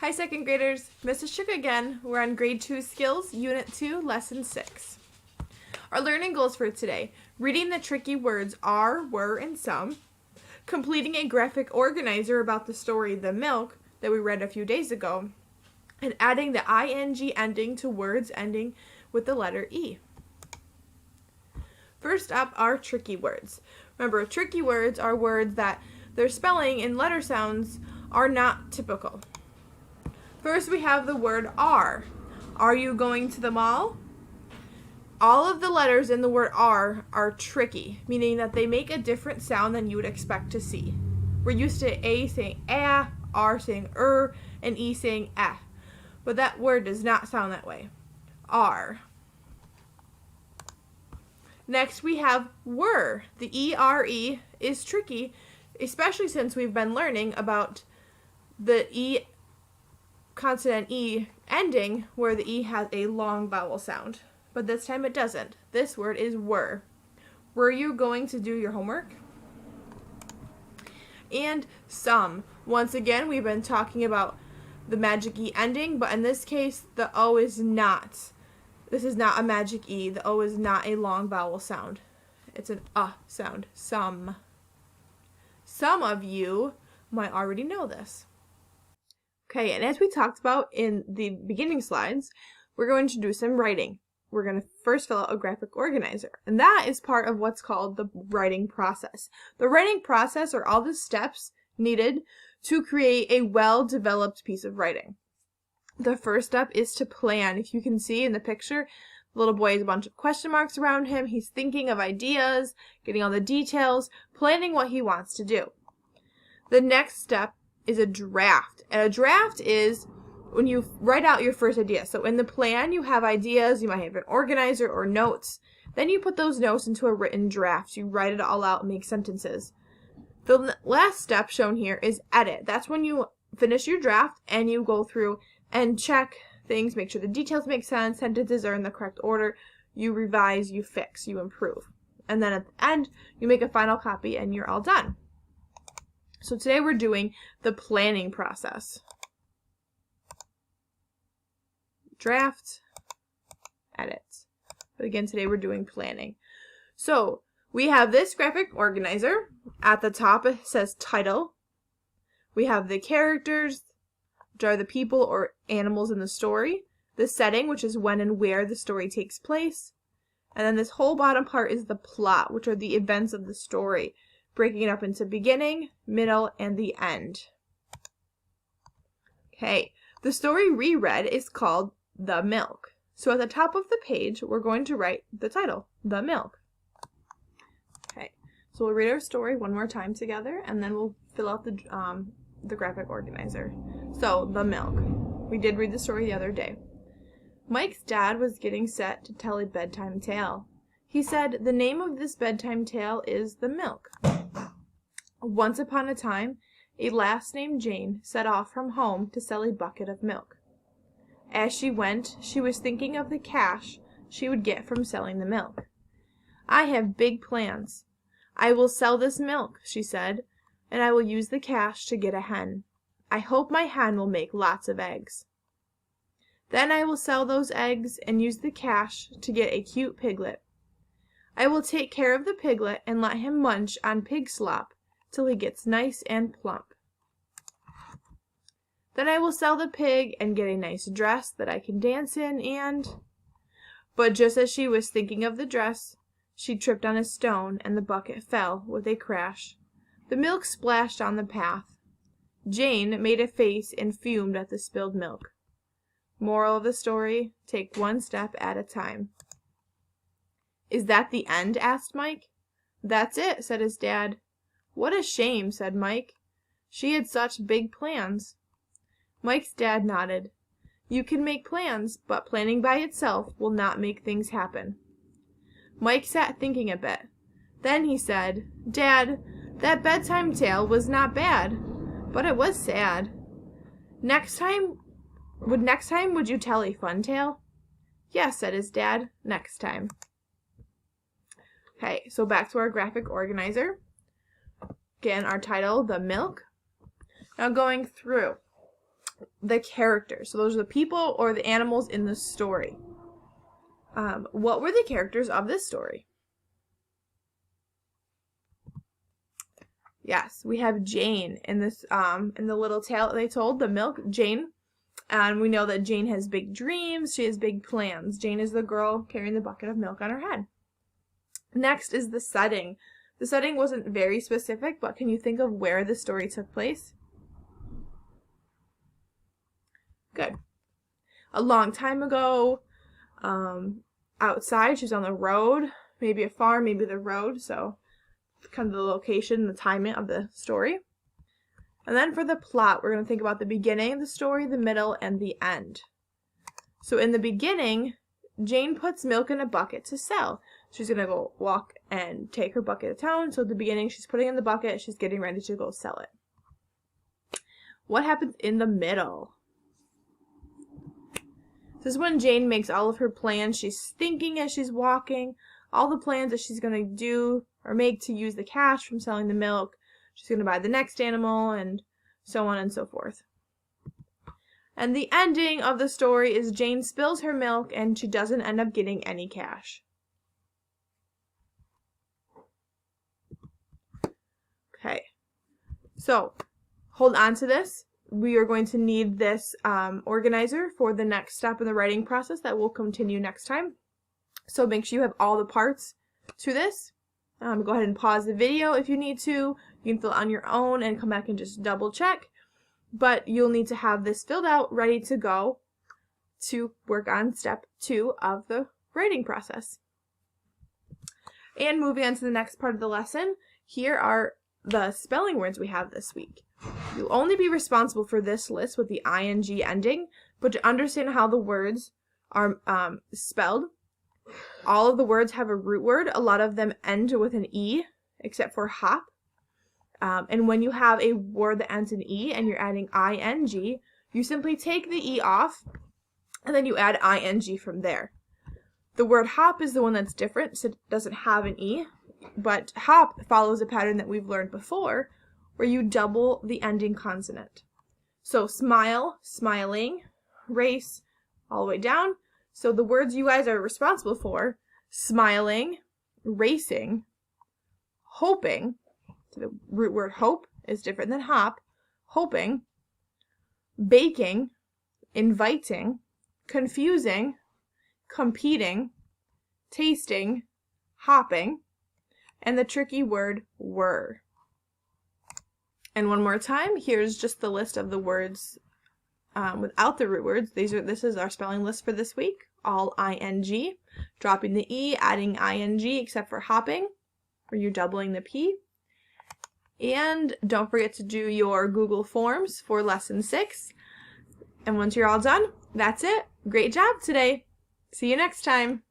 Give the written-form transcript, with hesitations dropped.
Hi, second graders. Mrs. Shook again. We're on Grade 2 Skills, Unit 2, Lesson 6. Our learning goals for today: reading the tricky words are, were, and some, completing a graphic organizer about the story The Milk that we read a few days ago, and adding the ing ending to words ending with the letter E. First up are tricky words. Remember, tricky words are words that their spelling and letter sounds are not typical. First, we have the word are. Are you going to the mall? All of the letters in the word are tricky, meaning that they make a different sound than you would expect to see. We're used to A saying ah, R saying and E saying eh, but that word does not sound that way. Are. Next, we have were. The E-R-E is tricky, especially since we've been learning about the E consonant E ending where the E has a long vowel sound. But this time it doesn't. This word is were. Were you going to do your homework? And some. Once again, we've been talking about the magic E ending, but in this case, the O is not. This is not a magic E. The O is not a long vowel sound. It's an sound. Some. Some of you might already know this. Okay, and as we talked about in the beginning slides, we're going to do some writing. We're going to first fill out a graphic organizer, and that is part of what's called the writing process. The writing process are all the steps needed to create a well-developed piece of writing. The first step is to plan. If you can see in the picture, the little boy has a bunch of question marks around him. He's thinking of ideas, getting all the details, planning what he wants to do. The next step is a draft. And a draft is when you write out your first idea. So in the plan, you have ideas, you might have an organizer or notes. Then you put those notes into a written draft. You write it all out and make sentences. The last step shown here is edit. That's when you finish your draft and you go through and check things, make sure the details make sense, sentences are in the correct order, you revise, you fix, you improve. And then at the end, you make a final copy and you're all done. So today we're doing the planning process. Draft, edit. But again, today we're doing planning. So we have this graphic organizer. At the top it says title. We have the characters, which are the people or animals in the story. The setting, which is when and where the story takes place. And then this whole bottom part is the plot, which are the events of the story, breaking it up into beginning, middle, and the end. Okay, the story reread is called The Milk. So at the top of the page, we're going to write the title, The Milk. Okay, so we'll read our story one more time together, and then we'll fill out the graphic organizer. So, The Milk. We did read the story the other day. Mike's dad was getting set to tell a bedtime tale. He said, "The name of this bedtime tale is The Milk. Once upon a time, a lass named Jane set off from home to sell a bucket of milk. As she went, she was thinking of the cash she would get from selling the milk. 'I have big plans. I will sell this milk,' she said, 'and I will use the cash to get a hen. I hope my hen will make lots of eggs. Then I will sell those eggs and use the cash to get a cute piglet. I will take care of the piglet and let him munch on pig slop till he gets nice and plump. Then I will sell the pig and get a nice dress that I can dance in and—' But just as she was thinking of the dress, she tripped on a stone and the bucket fell with a crash. The milk splashed on the path. Jane made a face and fumed at the spilled milk. Moral of the story, take one step at a time." "Is that the end?" asked Mike. "That's it," said his dad. "What a shame," said Mike. "She had such big plans." Mike's dad nodded. "You can make plans, but planning by itself will not make things happen." Mike sat thinking a bit. Then he said, "Dad, that bedtime tale was not bad, but it was sad. Next time would you tell a fun tale?" "Yes," said his dad, "next time." Okay, so back to our graphic organizer. Again, our title, The Milk. Now going through. the characters. So those are the people or the animals in the story. What were the characters of this story? Yes, we have Jane in this in the little tale that they told, the milk, Jane. And we know that Jane has big dreams, she has big plans. Jane is the girl carrying the bucket of milk on her head. Next is the setting. The setting wasn't very specific, but can you think of where the story took place? Good. A long time ago, outside, she's on the road, maybe a farm, maybe the road, so kind of the location, the timing of the story. And then for the plot, we're going to think about the beginning of the story, the middle, and the end. So in the beginning, Jane puts milk in a bucket to sell. She's going to go walk and take her bucket to town. So at the beginning, she's putting in the bucket. She's getting ready to go sell it. What happens in the middle? This is when Jane makes all of her plans. She's thinking as she's walking, all the plans that she's going to do or make to use the cash from selling the milk. She's going to buy the next animal and so on and so forth. And the ending of the story is Jane spills her milk and she doesn't end up getting any cash. Okay, so hold on to this. We are going to need this organizer for the next step in the writing process that will continue next time. So make sure you have all the parts to this. Go ahead and pause the video if you need to. You can fill it on your own and come back and just double check. But you'll need to have this filled out, ready to go to work on step 2 of the writing process. And moving on to the next part of the lesson, here are the spelling words we have this week. You'll only be responsible for this list with the ing ending, but to understand how the words are spelled, all of the words have a root word. A lot of them end with an E, except for hop. And when you have a word that ends in E and you're adding ing, you simply take the E off and then you add ing from there. The word hop is the one that's different, so it doesn't have an E, but hop follows a pattern that we've learned before where you double the ending consonant. So smile, smiling, race, all the way down. So the words you guys are responsible for, smiling, racing, hoping, so the root word hope is different than hop, hoping, baking, inviting, confusing, competing, tasting, hopping, and the tricky word were. And one more time, here's just the list of the words without the root words. This is our spelling list for this week. All ing, dropping the E, adding ing except for hopping, where you're doubling the P. And don't forget to do your Google Forms for lesson 6. And once you're all done, that's it. Great job today. See you next time.